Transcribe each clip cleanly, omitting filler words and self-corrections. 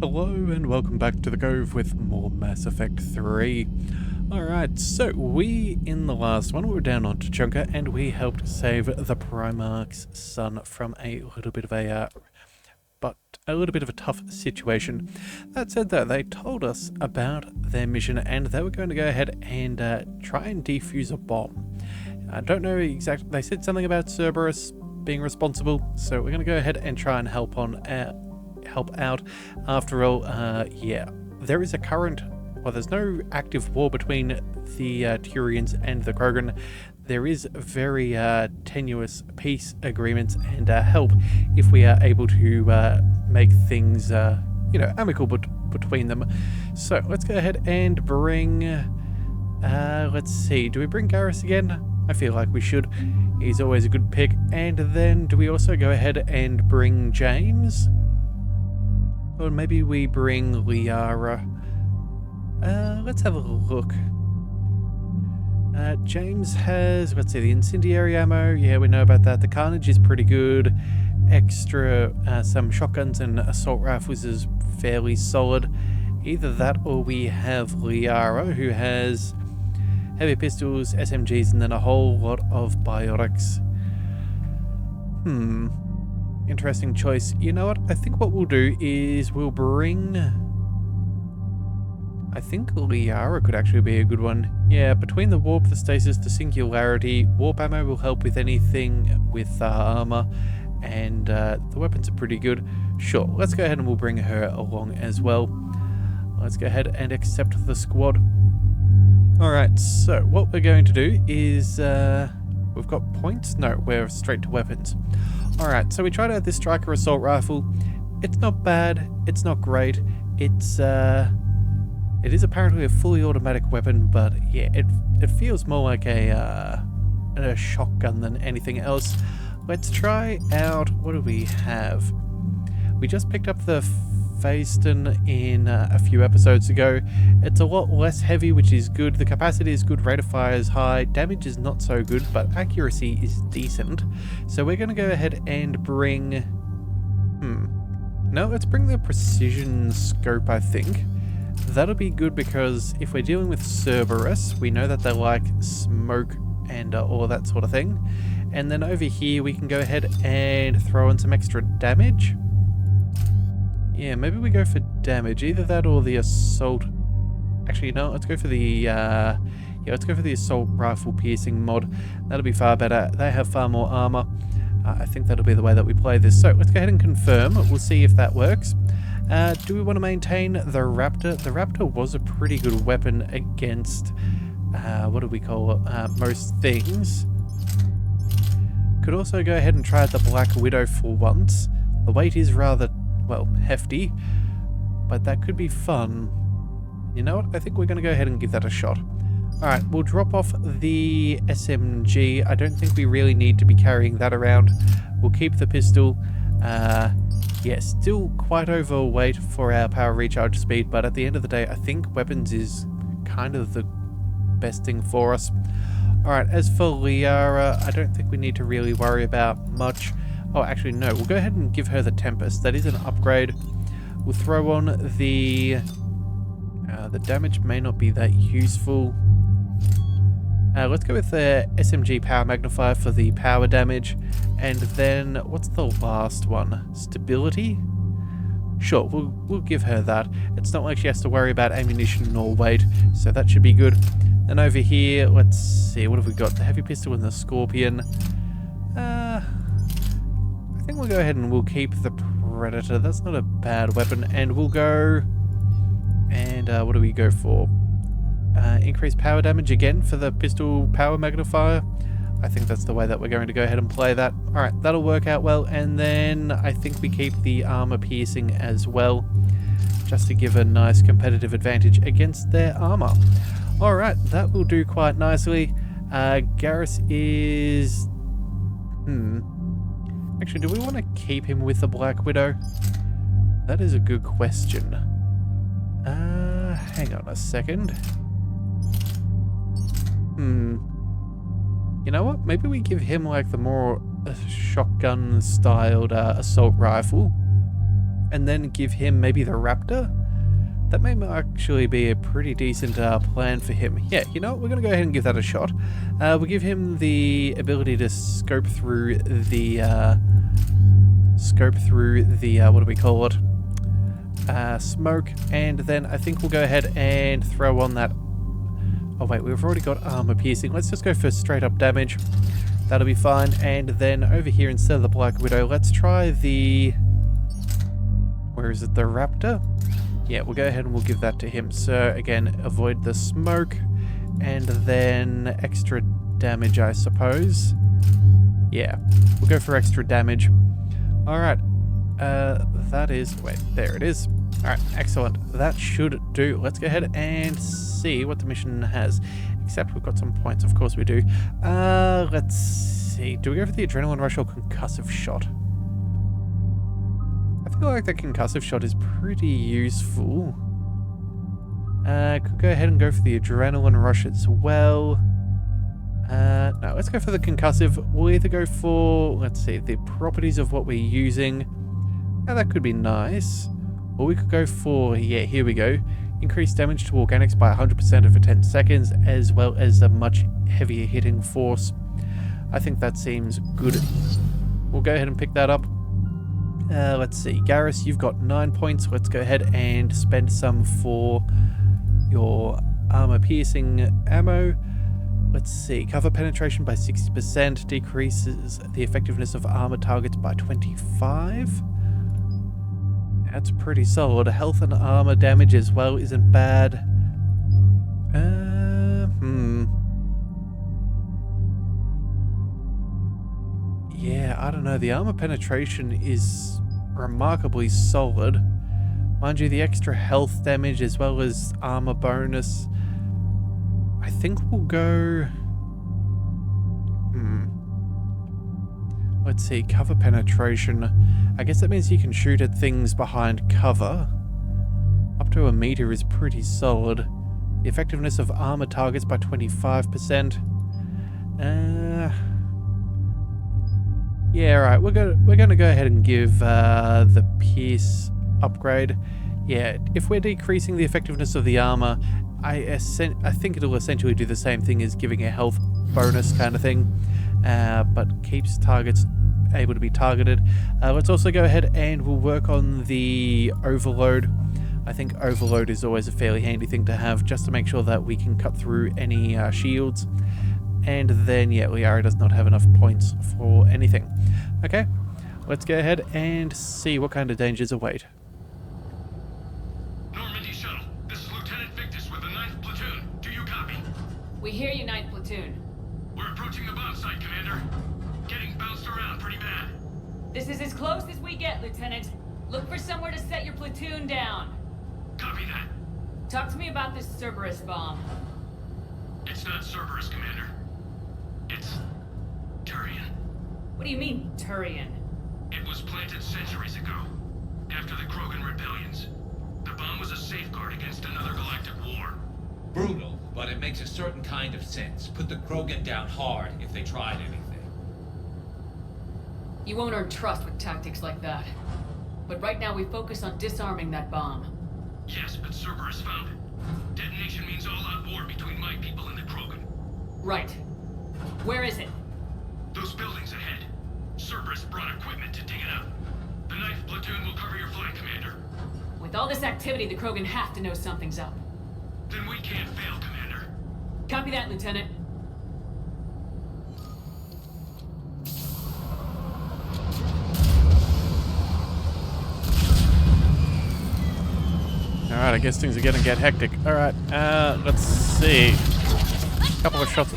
Hello and welcome back to the Cove with more Mass Effect 3. Alright, so in the last one, we were down on Tuchanka and we helped save the Primarch's son from a little bit of a tough situation. That said though, they told us about their mission and they were going to go ahead and try and defuse a bomb. I don't know exactly, they said something about Cerberus being responsible, so we're going to go ahead and try and help out. After all, there is a current, well, there's no active war between the Turians and the Krogan. There is very tenuous peace agreements and help if we are able to make things, amicable between them. So let's go ahead and bring, let's see, do we bring Garrus again? I feel like we should. He's always a good pick. And then do we also go ahead and bring James? Or maybe we bring Liara. Let's have a look. James has, let's see, the incendiary ammo. Yeah, we know about that. The carnage is pretty good. Extra, some shotguns and assault rifles is fairly solid. Either that or we have Liara, who has heavy pistols, SMGs, and then a whole lot of biotics. Interesting choice. You know what? I think what we'll do is we'll bring... I think Liara could actually be a good one. Yeah, between the warp, the stasis, the singularity, warp ammo will help with anything with armor, and the weapons are pretty good. Sure, let's go ahead and we'll bring her along as well. Let's go ahead and accept the squad. Alright, so what we're going to do is... we've got points? No, we're straight to weapons. Alright, so we tried out this striker assault rifle. It's not bad, it's not great. It is apparently a fully automatic weapon, but yeah, it feels more like a shotgun than anything else. Let's try out, what do we have? We just picked up the Phaeston in a few episodes ago. It's a lot less heavy, which is good. The capacity is good, rate of fire is high, damage is not so good, but accuracy is decent. So we're going to go ahead and bring... No, let's bring the precision scope, I think. That'll be good because if we're dealing with Cerberus, we know that they like smoke and all of that sort of thing. And then over here, we can go ahead and throw in some extra damage. Yeah, maybe we go for damage. Either that or the assault. Actually, no, let's go for the let's go for the assault rifle piercing mod. That'll be far better. They have far more armor. I think that'll be the way that we play this. So let's go ahead and confirm. We'll see if that works. Do we want to maintain the Raptor? The Raptor was a pretty good weapon against what do we call it? Most things. Could also go ahead and try out the Black Widow for once. The weight is rather, well, hefty, but that could be fun. You know what? I think we're going to go ahead and give that a shot. Alright, we'll drop off the SMG. I don't think we really need to be carrying that around. We'll keep the pistol. Yeah, still quite overweight for our power recharge speed, but at the end of the day, I think weapons is kind of the best thing for us. Alright, as for Liara, I don't think we need to really worry about much. Oh, actually, no. We'll go ahead and give her the Tempest. That is an upgrade. We'll throw on the damage may not be that useful. Let's go with the SMG Power Magnifier for the power damage. And then, what's the last one? Stability? Sure, we'll give her that. It's not like she has to worry about ammunition or weight, so that should be good. Then over here, let's see, what have we got? The Heavy Pistol and the Scorpion. I think we'll go ahead and we'll keep the Predator. That's not a bad weapon. And we'll go... And what do we go for? Increased power damage again for the pistol power magnifier. I think that's the way that we're going to go ahead and play that. Alright, that'll work out well. And then I think we keep the armor piercing as well, just to give a nice competitive advantage against their armor. Alright, that will do quite nicely. Garrus is... Actually, do we want to keep him with the Black Widow? That is a good question. Hang on a second. You know what? Maybe we give him like the more shotgun-styled assault rifle. and then give him maybe the Raptor. That may actually be a pretty decent plan for him. Yeah, you know what? We're going to go ahead and give that a shot. We'll give him the ability to scope through the what do we call it? Smoke, and then I think we'll go ahead and throw on that. Oh wait, we've already got armor piercing. Let's just go for straight up damage. That'll be fine. And then over here, instead of the Black Widow, let's try the... Where is it? The Raptor? Yeah, we'll go ahead and we'll give that to him. So again, avoid the smoke, and then extra damage, I suppose. Yeah, we'll go for extra damage. Alright, that is... Wait, there it is. Alright, excellent. That should do. Let's go ahead and see what the mission has. Except we've got some points, of course we do. Let's see. Do we go for the adrenaline rush or concussive shot? I feel like the concussive shot is pretty useful. Could go ahead and go for the adrenaline rush as well. No, let's go for the concussive. We'll either go for, let's see, the properties of what we're using. Now that could be nice. Or we could go for, yeah, here we go. Increase damage to organics by 100% over 10 seconds, as well as a much heavier hitting force. I think that seems good. We'll go ahead and pick that up. Let's see, Garrus, you've got 9 points. Let's go ahead and spend some for your armor piercing ammo. Let's see, cover penetration by 60%, decreases the effectiveness of armor targets by 25. That's pretty solid. Health and armor damage as well isn't bad. Yeah, I don't know. The armor penetration is remarkably solid. Mind you, the extra health damage as well as armor bonus. I think we'll go... Let's see, cover penetration. I guess that means you can shoot at things behind cover. Up to a meter is pretty solid. The effectiveness of armor targets by 25%. Yeah, alright, we're gonna go ahead and give the Pierce upgrade. Yeah, if we're decreasing the effectiveness of the armor, I think it'll essentially do the same thing as giving a health bonus kind of thing, but keeps targets able to be targeted. Let's also go ahead and we'll work on the overload. I think overload is always a fairly handy thing to have, just to make sure that we can cut through any shields. And then, yeah, Liara does not have enough points for anything. Okay, let's go ahead and see what kind of dangers await. Normandy Shuttle, this is Lieutenant Victus with the 9th Platoon. Do you copy? We hear you, 9th Platoon. We're approaching the bomb site, Commander. Getting bounced around pretty bad. This is as close as we get, Lieutenant. Look for somewhere to set your platoon down. Copy that. Talk to me about this Cerberus bomb. It's not Cerberus, Commander. It's... Turian. What do you mean, Turian? It was planted centuries ago, after the Krogan rebellions. The bomb was a safeguard against another galactic war. Brutal, but it makes a certain kind of sense. Put the Krogan down hard if they tried anything. You won't earn trust with tactics like that. But right now we focus on disarming that bomb. Yes, but Cerberus found it. Detonation means all-out war between my people and the Krogan. Right. Where is it? Those buildings ahead. Cerberus brought equipment to dig it up. The 9th Platoon will cover your flank, Commander. With all this activity, the Krogan have to know something's up. Then we can't fail, Commander. Copy that, Lieutenant. Alright, I guess things are gonna get hectic. Alright, let's see. Couple of shots.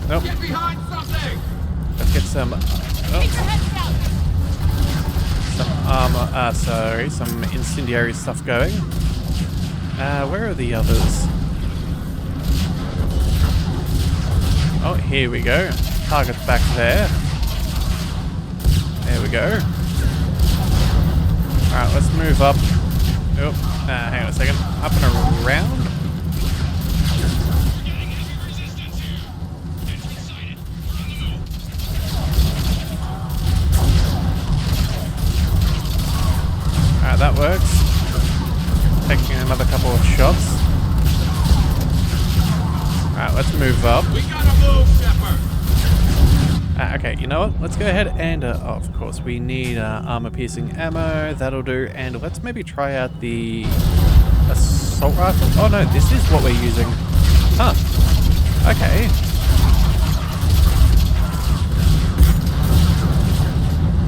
Nope. Get behind something! Let's get some... some armor... sorry, some incendiary stuff going. Where are the others? Oh, here we go. Target's back there. There we go. Alright, let's move up. Oh, hang on a second. Up and around? taking another couple of shots. Alright, let's move up. We gotta move, Shepard! Okay, you know what? Let's go ahead and, of course, we need armor-piercing ammo. That'll do. And let's maybe try out the assault rifle. Oh no, this is what we're using. Huh. Okay.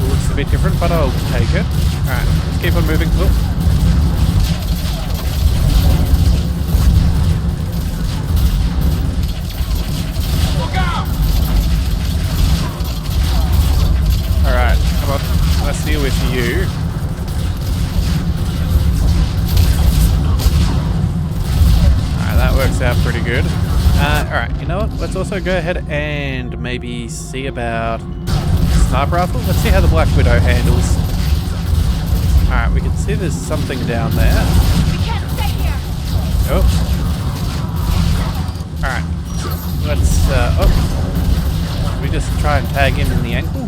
Looks a bit different, but I'll take it. Alright, let's keep on moving. Oop. Alright, come on. Let's deal with you. Alright, that works out pretty good. Alright, you know what? Let's also go ahead and maybe see about sniper rifle. Let's see how the Black Widow handles. Alright, we can see there's something down there. We can't stay here. Oh. Alright. Let's, we just try and tag him in the ankle.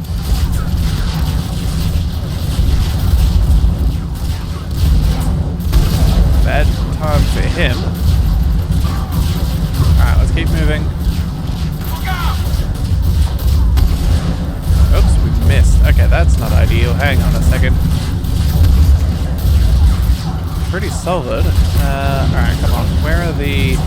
Bad time for him. Alright, let's keep moving. Oops, we missed. Okay, that's not ideal. Hang on a second. Pretty solid. Alright, come on. Where are the...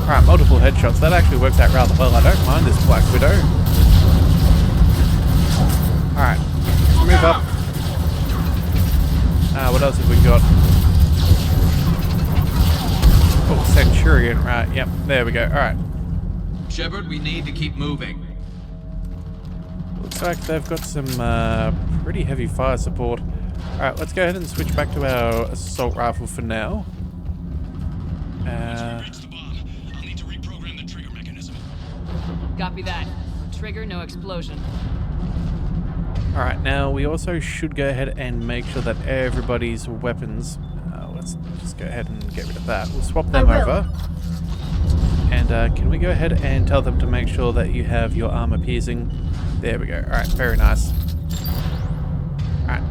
Alright, multiple headshots. That actually works out rather well. I don't mind this Black Widow. Alright, let's move up. What else have we got? Oh, Centurion. Right, yep, there we go. Alright. Shepard, we need to keep moving. Looks like they've got some pretty heavy fire support. Alright, let's go ahead and switch back to our assault rifle for now. Reach the bomb. I'll need to reprogram the trigger mechanism. Copy that. No trigger, no explosion. Alright, now we also should go ahead and make sure that everybody's weapons... let's just go ahead and get rid of that. We'll swap them over. And can we go ahead and tell them to make sure that you have your armor piercing? There we go. Alright, very nice. Alright,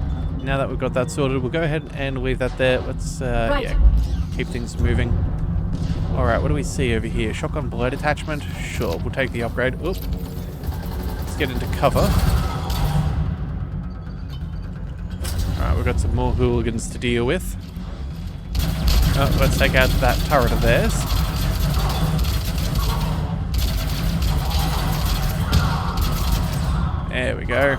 now that we've got that sorted, we'll go ahead and leave that there. Let's yeah, keep things moving. Alright, what do we see over here? Shotgun blade attachment? Sure, we'll take the upgrade. Oop. Let's get into cover. Alright, we've got some more hooligans to deal with. Oh, let's take out that turret of theirs. There we go.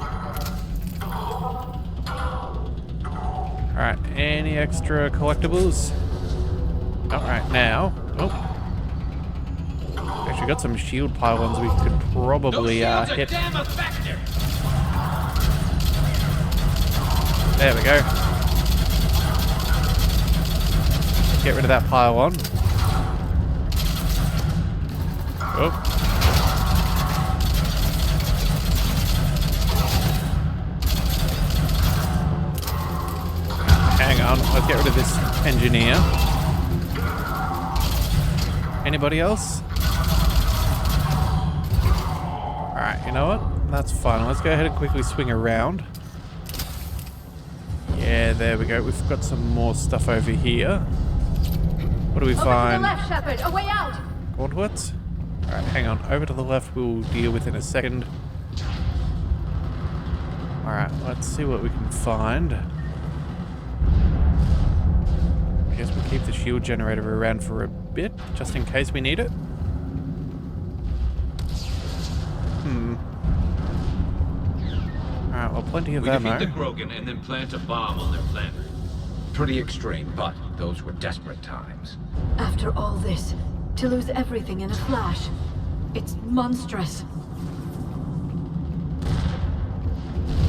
Alright, any extra collectibles? Alright, now. Oh. Actually got some shield pylons we could probably hit. Damn effective. There we go. Get rid of that pylon. Oh. Hang on, let's get rid of this engineer. Anybody else? Alright, you know what? That's fine. Let's go ahead and quickly swing around. Yeah, there we go. We've got some more stuff over here. What do we find? Over to the left, Shepard. A way out. What? Alright, hang on. Over to the left we'll deal with in a second. Alright, let's see what we can find. I guess we'll keep the shield generator around for a bit, just in case we need it. Alright, well, plenty of We ammo. defeat the Krogan and then plant a bomb on their planet. Pretty extreme, but those were desperate times. After all this, to lose everything in a flash, it's monstrous.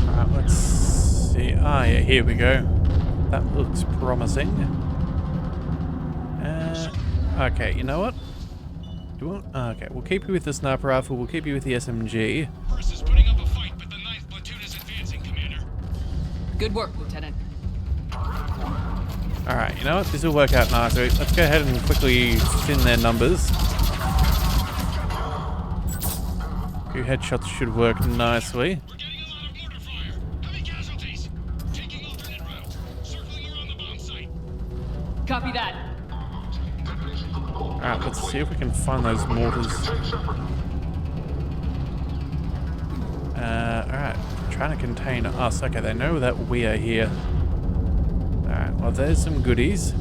Alright, let's see. Ah, yeah, here we go. That looks promising. Okay, you know what? Do you want? Okay, we'll keep you with the sniper rifle. We'll keep you with the SMG. First is putting up a fight, but the 9th platoon is advancing, Commander. Good work, Lieutenant. Alright, you know what? This will work out nicely. Let's go ahead and quickly thin their numbers. 2 headshots should work nicely. We're getting a lot of mortar fire. Coming Copy that. Alright, let's see if we can find those mortars. Alright, trying to contain us. Okay, they know that we are here. Alright, well there's some goodies.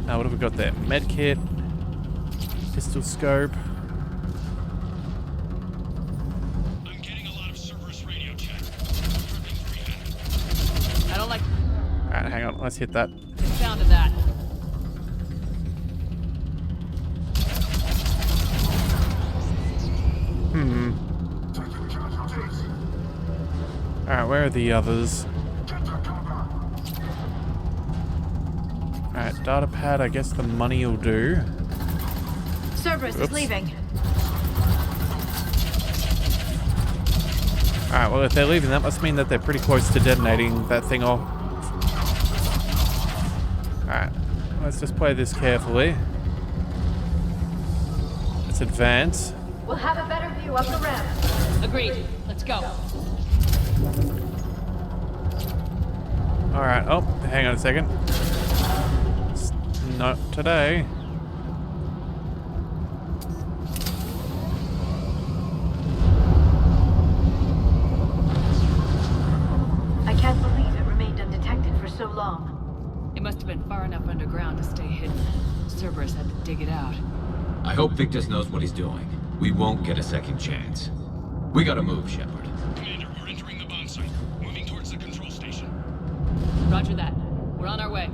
What have we got there? Medkit, pistol scope. I'm getting a lot of Cerberus radio chat. I don't like Alright, hang on, let's hit that. the sound of that. Alright, where are the others? Alright, data pad, I guess the money will do. Cerberus is Oops. leaving. Alright, well if they're leaving, that must mean that they're pretty close to detonating that thing off. Alright, let's just play this carefully. Let's advance. We'll have a better view up the ramp. Agreed. Let's go. Alright, oh, hang on a second. Not today. I can't believe it remained undetected for so long. It must have been far enough underground to stay hidden. Cerberus had to dig it out. I hope Victus knows what he's doing. We won't get a second chance. We gotta move, Shepard. Commander, we're entering the bomb site. Moving towards the control station. Roger that. We're on our way.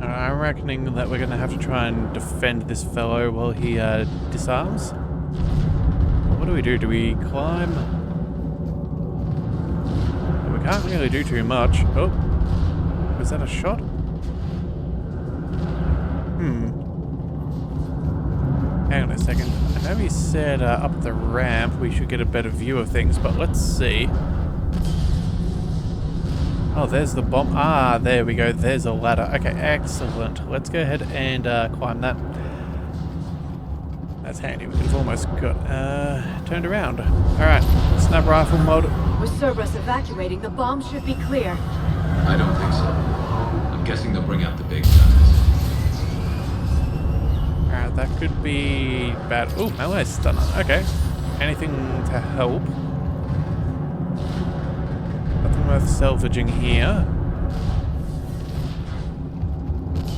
I'm reckoning that we're gonna have to try and defend this fellow while he disarms. What do we do? Do we climb? We can't really do too much. Oh, was that a shot? Hang on a second. I know he said up the ramp we should get a better view of things, but let's see. Oh, there's the bomb. Ah, there we go. There's a ladder. Okay, excellent. Let's go ahead and climb that. That's handy. We could have almost got turned around. Alright, snap rifle mode. With Cerberus evacuating, the bomb should be clear. I don't think so. I'm guessing they'll bring out the big guns. Alright, that could be bad. Oh, melee stunner. Okay. Anything to help? Nothing worth salvaging here.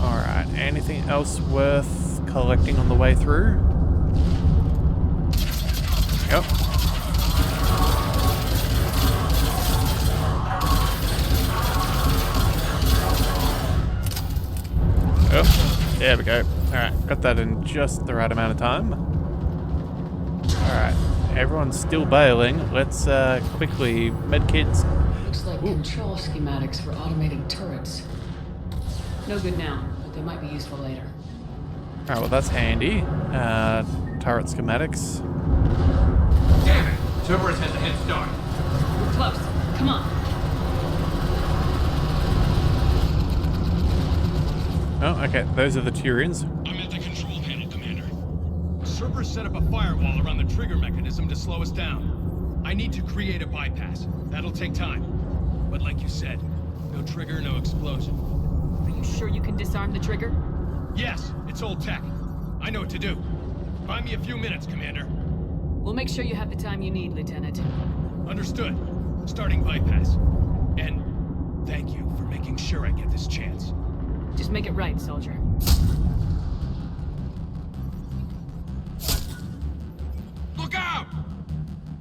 Alright, anything else worth collecting on the way through? Yep. Oh, there we go. Alright, got that in just the right amount of time. Alright, everyone's still bailing. Let's quickly medkits. Looks like control schematics for automated turrets. No good now, but they might be useful later. Alright, well that's handy. Turret schematics. Damn it! Cerberus has a head start. We're close. Come on. Oh, okay, those are the Turians. I'm at the control panel, Commander. Cerberus set up a firewall around the trigger mechanism to slow us down. I need to create a bypass. That'll take time. But like you said, no trigger, no explosion. Are you sure you can disarm the trigger? Yes, it's old tech. I know what to do. Buy me a few minutes, Commander. We'll make sure you have the time you need, Lieutenant. Understood. Starting bypass. And thank you for making sure I get this chance. Just make it right, soldier. Look out!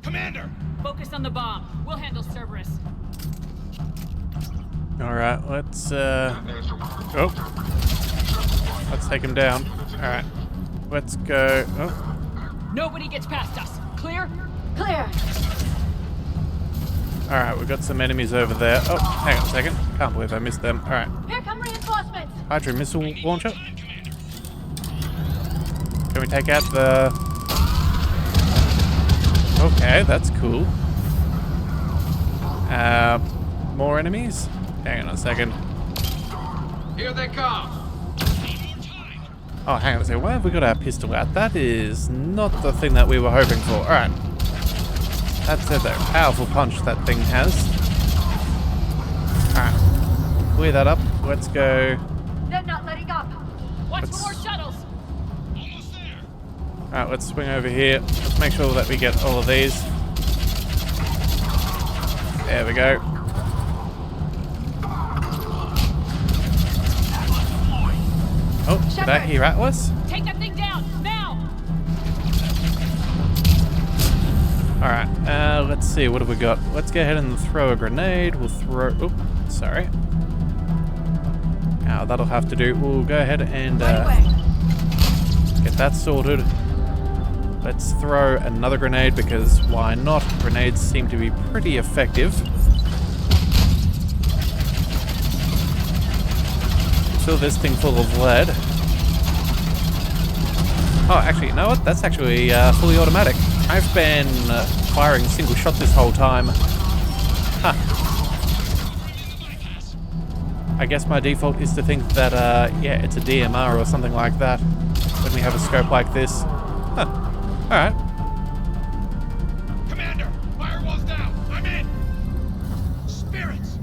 Commander! Focus on the bomb. We'll handle Cerberus. Alright, let's oh. Let's take him down. Alright. Let's go. Oh. Nobody gets past us. Clear? Clear! Alright, we've got some enemies over there. Oh, hang on a second. Can't believe I missed them. Alright. Here come reinforcements! Hydro missile launcher. Can we take out the... Okay, that's cool. More enemies? Hang on a second. Here they come! Oh, hang on a second. Why have we got our pistol out? That is not the thing that we were hoping for. Alright. That's a powerful punch that thing has. Alright. Clear that up. Let's go. There Watch for more shuttles. Almost there. Alright, let's swing over here. Let's make sure that we get all of these. There we go. Oh, did I hear Atlas? Take that thing down now. Alright, let's see, what have we got? Let's go ahead and throw a grenade. We'll throw... Oh, sorry. Now that'll have to do. We'll go ahead and get that sorted. Let's throw another grenade because why not? Grenades seem to be pretty effective. Fill this thing full of lead. Oh, actually, you know what? That's actually fully automatic. I've been firing single shot this whole time. Huh. I guess my default is to think that, yeah, it's a DMR or something like that when we have a scope like this. Huh. Alright. Commander, firewall's down. I'm in. Spirits.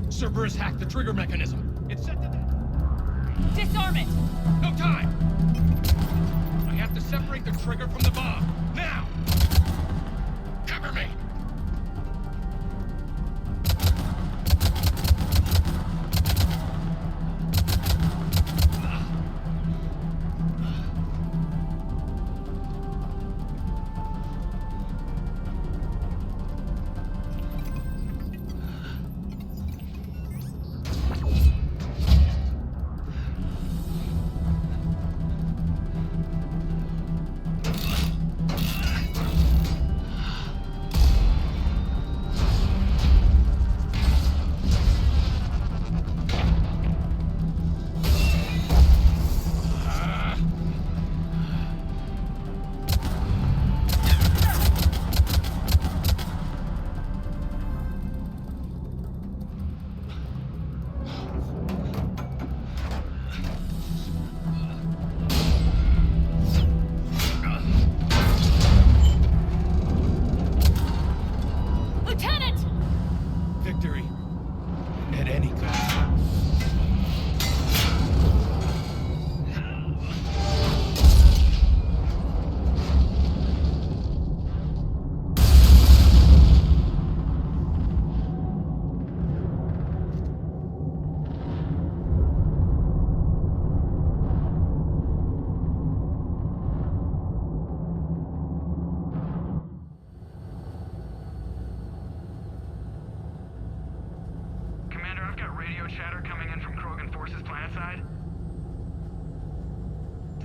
Cerberus hacked the trigger mechanism. It's set to... Disarm it. No time. I have to separate the trigger from the bomb. Now. Cover me. chatter coming in from Krogan forces planetside?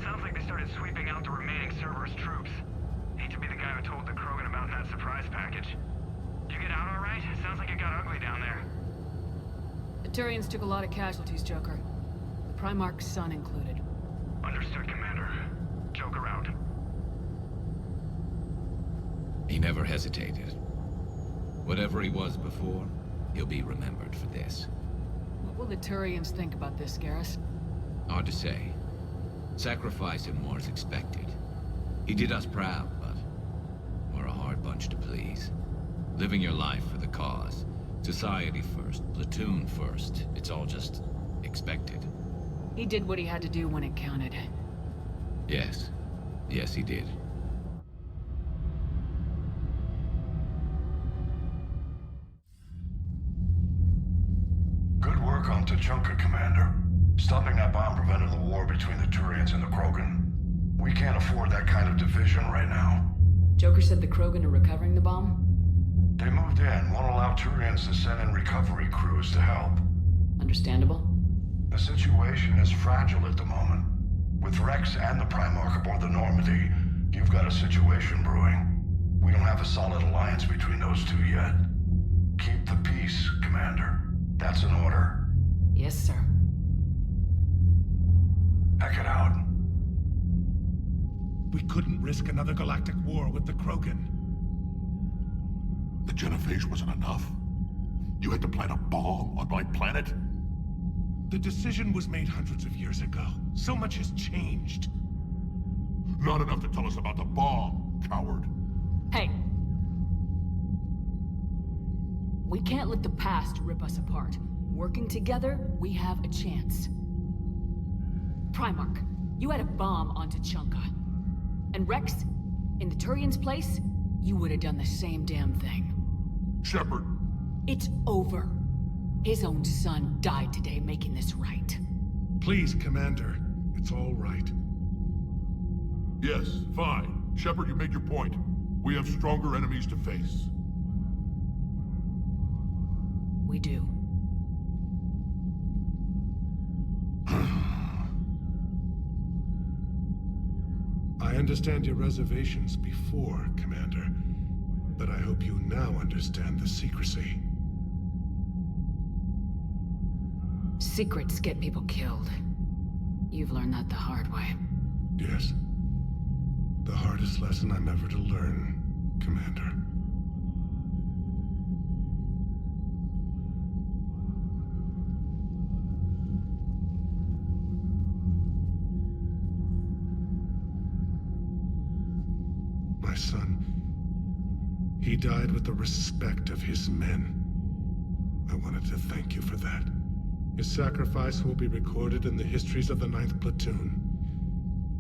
Sounds like they started sweeping out the remaining Cerberus troops. Hate to be the guy who told the Krogan about that surprise package. Did you get out all right? Sounds like it got ugly down there. The Turians took a lot of casualties, Joker. The Primarch's son included. Understood, Commander. Joker out. He never hesitated. Whatever he was before, he'll be remembered for this. What will the Turians think about this, Garrus? Hard to say. Sacrifice him more is expected. He did us proud, but we're a hard bunch to please. Living your life for the cause. Society first, platoon first. It's all just expected. He did what he had to do when it counted. Yes. Yes, he did. Good work on Tuchanka, Commander. Stopping that bomb prevented the war between the Turians and the Krogan. We can't afford that kind of division right now. Joker said the Krogan are recovering the bomb? They moved in, won't allow Turians to send in recovery crews to help. Understandable. The situation is fragile at the moment. With Rex and the Primarch aboard the Normandy, you've got a situation brewing. We don't have a solid alliance between those two yet. Keep the peace, Commander. That's an order. Yes, sir. Pack it out. We couldn't risk another galactic war with the Krogan. The genophage wasn't enough. You had to plant a bomb on my planet? The decision was made hundreds of years ago. So much has changed. Not enough to tell us about the bomb, coward. Hey! We can't let the past rip us apart. Working together, we have a chance. Primarch, You had a bomb on Tachanka. And Rex, in the Turian's place, you would have done the same damn thing. Shepard, It's over. His own son died today making this right. Please, Commander. It's all right. yes, fine. Shepard, you made your point. We have stronger enemies to face. We do. I understand your reservations before, Commander. But I hope you now understand the secrecy. Secrets get people killed. You've learned that the hard way. Yes. The hardest lesson I'm ever to learn, Commander. My son, he died with the respect of his men. I wanted to thank you for that. His sacrifice will be recorded in the histories of the 9th Platoon.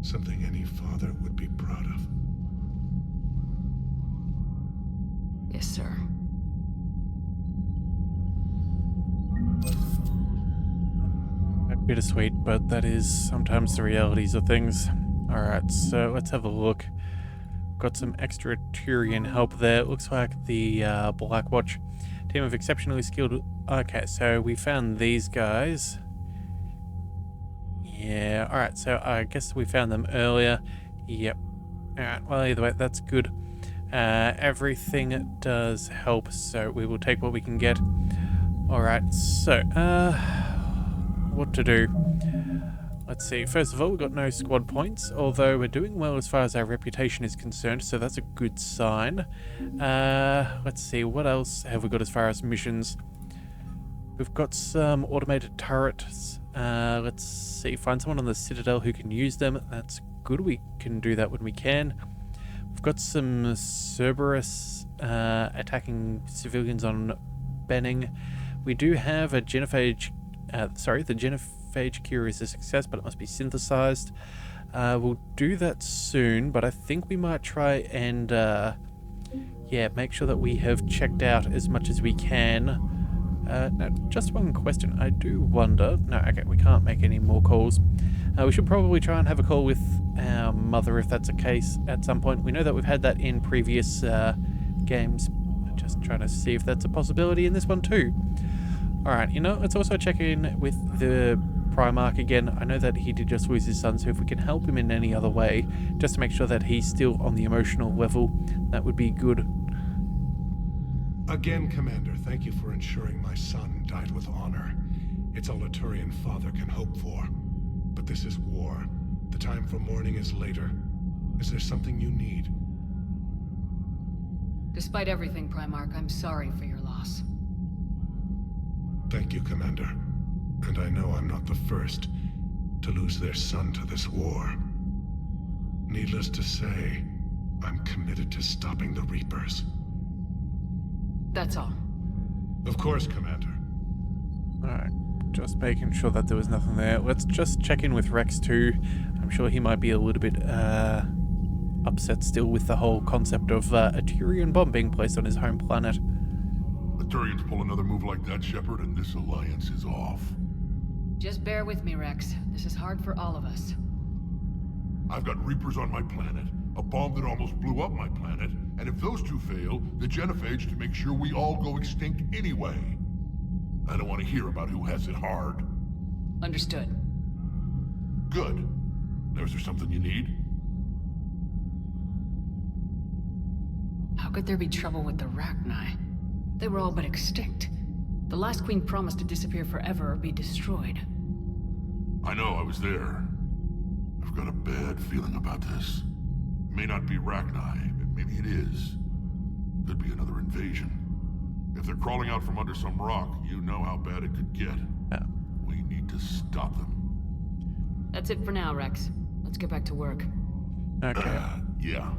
Something any father would be proud of. Yes, sir. Bittersweet, but that is sometimes the realities of things. Alright, so let's have a look. Got some extra Turian help there. It looks like the Blackwatch team of exceptionally skilled... Okay, so we found these guys. Yeah, alright, so I guess we found them earlier. Yep. Alright, well either way, that's good. Everything does help, so we will take what we can get. Alright, so, what to do? Let's see, first of all, we've got no squad points, although we're doing well as far as our reputation is concerned, so that's a good sign. Let's see, what else have we got as far as missions? We've got some automated turrets. Let's see, find someone on the Citadel who can use them. That's good, we can do that when we can. We've got some Cerberus attacking civilians on Benning. We do have a genophage... the genophage cure is a success, but it must be synthesized. We'll do that soon, but I think we might try and make sure that we have checked out as much as we can. Now, just one question. I do wonder... No, okay, we can't make any more calls. We should probably try and have a call with our mother if that's the case at some point. We know that we've had that in previous games. Just trying to see if that's a possibility in this one too. Alright, you know, let's also check in with the Primarch again. I know that he did just lose his son, so if we can help him in any other way, just to make sure that he's still on the emotional level, that would be good. Again, Commander, thank you for ensuring my son died with honor. It's all a Turian father can hope for. But this is war. The time for mourning is later. Is there something you need? Despite everything, Primarch, I'm sorry for your loss. Thank you, Commander. And I know I'm not the first to lose their son to this war. Needless to say, I'm committed to stopping the Reapers. That's all. Of course, Commander. Alright, just making sure that there was nothing there. Let's just check in with Rex too. I'm sure he might be a little bit upset still with the whole concept of a Turian bomb being placed on his home planet. The Turians pull another move like that, Shepard, and this alliance is off. Just bear with me, Rex. This is hard for all of us. I've got Reapers on my planet, a bomb that almost blew up my planet, and if those two fail, the genophage to make sure we all go extinct anyway. I don't want to hear about who has it hard. Understood. Good. Now, is there something you need? How could there be trouble with the Rachni? They were all but extinct. The last queen promised to disappear forever or be destroyed. I know, I was there. I've got a bad feeling about this. It may not be Rachni, but maybe it is. Could be another invasion. If they're crawling out from under some rock, you know how bad it could get. Yeah. We need to stop them. That's it for now, Rex. Let's get back to work. Okay. Yeah.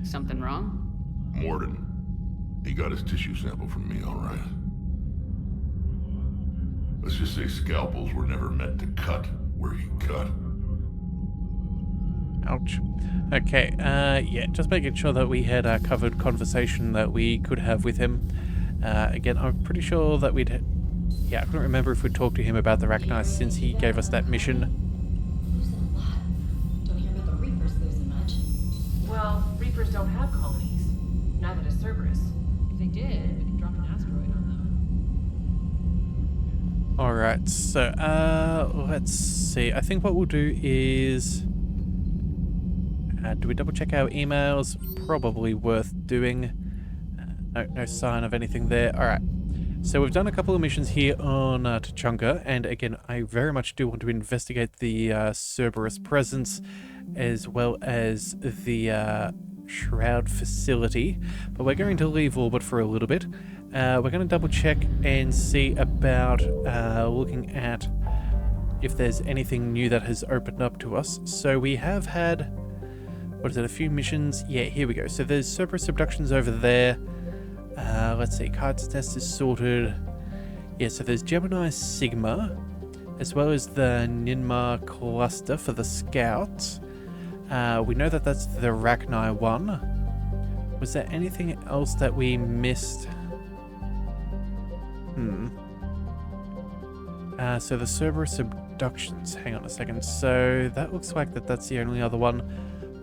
Something wrong? Morden. He got his tissue sample from me, all right. Let's just say scalpels were never meant to cut where he cut. Ouch. Okay, yeah, just making sure that we had a covered conversation that we could have with him. Again, I'm pretty sure that we'd... Yeah, I couldn't remember if we'd talked to him about the Rachni since he gave us that mission. Losing a lot. Don't hear about the Reapers losing much. Well, Reapers don't have colonies. Neither does Cerberus. If they did, we could drop an asteroid on them. Alright, so, let's see. I think what we'll do is... do we double check our emails? Probably worth doing. No sign of anything there. Alright. So we've done a couple of missions here on Tuchanka, and again, I very much do want to investigate the Cerberus presence, as well as the Shroud facility, but we're going to leave orbit for a little bit. We're going to double check and see about looking at if there's anything new that has opened up to us. So we have had, what is it, a few missions? Yeah, here we go. So there's Cerberus abductions over there. Let's see, Kite's Nest is sorted. Yeah, so there's Gemini Sigma, as well as the Ninmar cluster for the scouts. We know that that's the Rachni one. Was there anything else that we missed? So the Cerberus abductions. Hang on a second. So that looks like that's the only other one.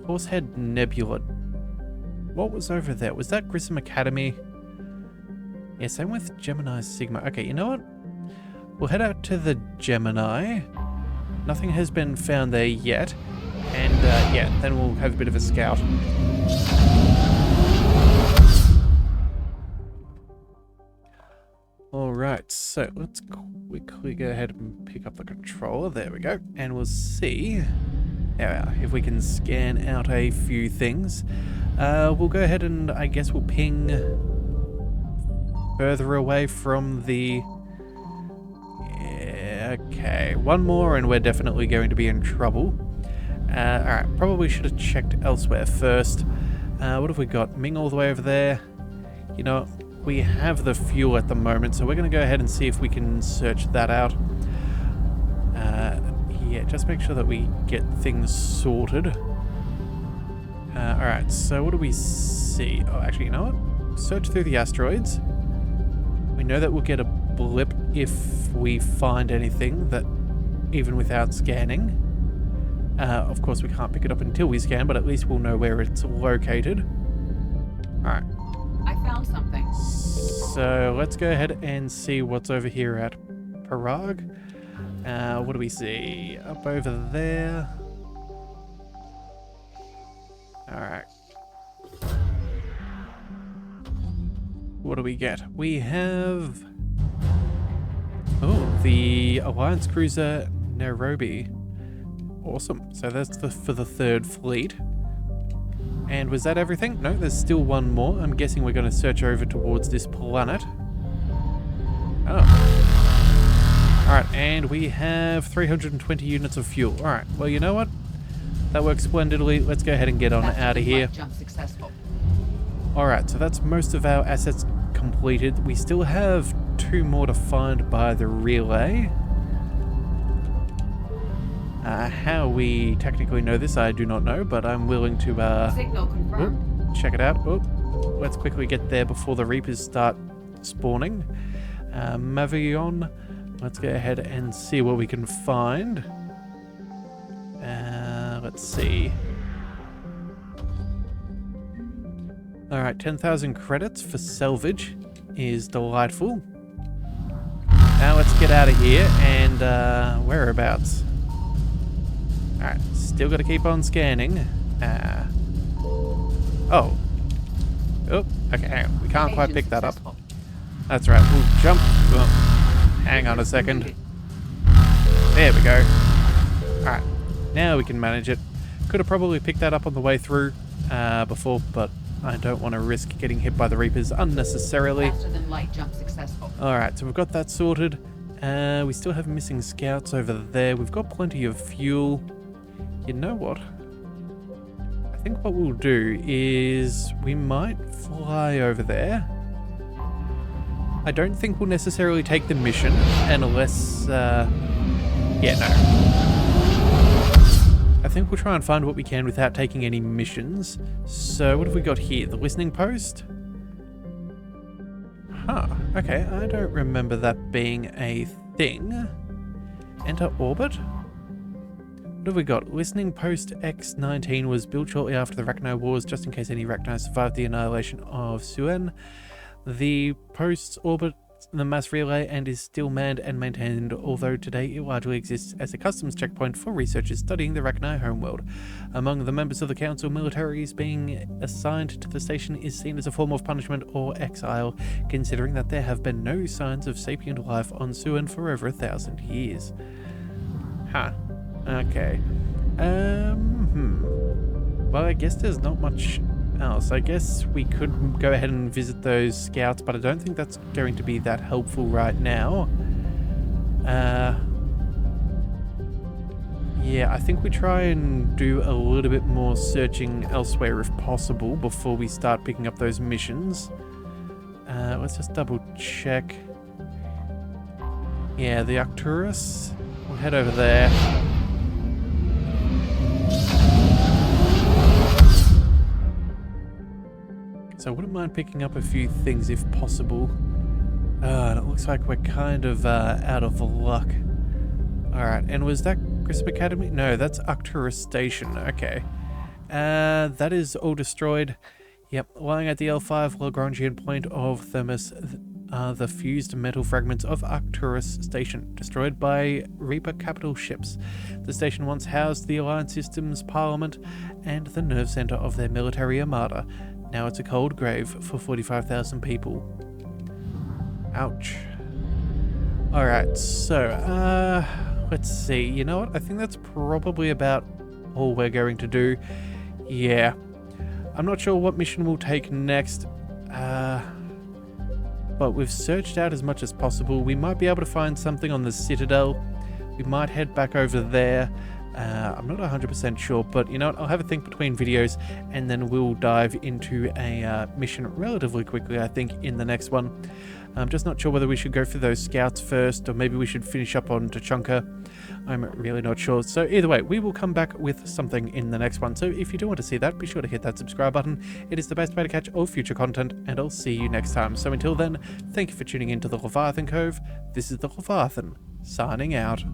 Horsehead Nebula. What was over there? Was that Grissom Academy? Yeah, same with Gemini Sigma. Okay, you know what? We'll head out to the Gemini. Nothing has been found there yet. And yeah, then we'll have a bit of a scout. Alright, so let's quickly go ahead and pick up the controller. There we go. And we'll see if we can scan out a few things. We'll go ahead and I guess we'll ping further away from the... Yeah, okay, one more and we're definitely going to be in trouble. Alright, probably should have checked elsewhere first. What have we got? Ming all the way over there. You know, we have the fuel at the moment, so we're going to go ahead and see if we can search that out. Yeah, just make sure that we get things sorted. Alright, so what do we see? Oh, actually, you know what? Search through the asteroids. We know that we'll get a blip if we find anything, that even without scanning. Of course, we can't pick it up until we scan, but at least we'll know where it's located. Alright. I found something. So let's go ahead and see what's over here at Parag. What do we see? Up over there. Alright. What do we get? We have... Oh, the Alliance Cruiser Nairobi. Awesome. So that's for the third fleet. And was that everything? No, there's still one more. I'm guessing we're going to search over towards this planet. Oh. Alright, and we have 320 units of fuel. Alright, well, you know what? That works splendidly. Let's go ahead and get on out of here. Jump successful. Alright, so that's most of our assets completed. We still have 2 more to find by the relay. How we technically know this, I do not know, but I'm willing to Signal confirmed. check it out. Let's quickly get there before the Reapers start spawning. Mavion, let's go ahead and see what we can find. Let's see. Alright, 10,000 credits for salvage is delightful. Now let's get out of here and whereabouts? Alright, still got to keep on scanning. Oh, okay, hang on. We can't quite pick that up. That's right, we'll jump. Oh, hang on a second. There we go. Alright, now we can manage it. Could have probably picked that up on the way through before, but I don't want to risk getting hit by the Reapers unnecessarily. Faster than light jump successful. Alright, so we've got that sorted. We still have missing scouts over there. We've got plenty of fuel. You know what? I think what we'll do is we might fly over there. I don't think we'll necessarily take the mission unless... yeah, no. I think we'll try and find what we can without taking any missions. So what have we got here? The listening post? Huh, okay, I don't remember that being a thing. Enter orbit? What have we got? Listening post X-19 was built shortly after the Rachni Wars, just in case any Rachni survived the annihilation of Suen. The post's orbit the mass relay and is still manned and maintained, although today it largely exists as a customs checkpoint for researchers studying the Rachni homeworld. Among the members of the council, militaries being assigned to the station is seen as a form of punishment or exile, considering that there have been no signs of sapient life on Suen for over 1,000 years. Huh. Okay. Well, I guess there's not much else. I guess we could go ahead and visit those scouts, but I don't think that's going to be that helpful right now. Yeah, I think we try and do a little bit more searching elsewhere if possible before we start picking up those missions. Let's just double check. Yeah, the Arcturus. We'll head over there. So I wouldn't mind picking up a few things if possible. And it looks like we're kind of out of luck. Alright, and was that Crisp Academy? No, that's Arcturus Station. Okay. That is all destroyed. Yep, lying at the L5 Lagrangian point of Thermus are the fused metal fragments of Arcturus Station, destroyed by Reaper capital ships. The station once housed the Alliance Systems Parliament and the nerve center of their military armada. Now it's a cold grave for 45,000 people. Ouch. Alright, so, let's see. You know what? I think that's probably about all we're going to do. Yeah. I'm not sure what mission we'll take next. But we've searched out as much as possible. We might be able to find something on the Citadel. We might head back over there. I'm not 100% sure, but you know what? I'll have a think between videos and then we'll dive into a mission relatively quickly, I think, in the next one. I'm just not sure whether we should go for those scouts first or maybe we should finish up on Tachanka. I'm really not sure. So either way, we will come back with something in the next one. So if you do want to see that, be sure to hit that subscribe button. It is the best way to catch all future content, and I'll see you next time. So until then, thank you for tuning in to the Leviathan Cove. This is the Leviathan, signing out.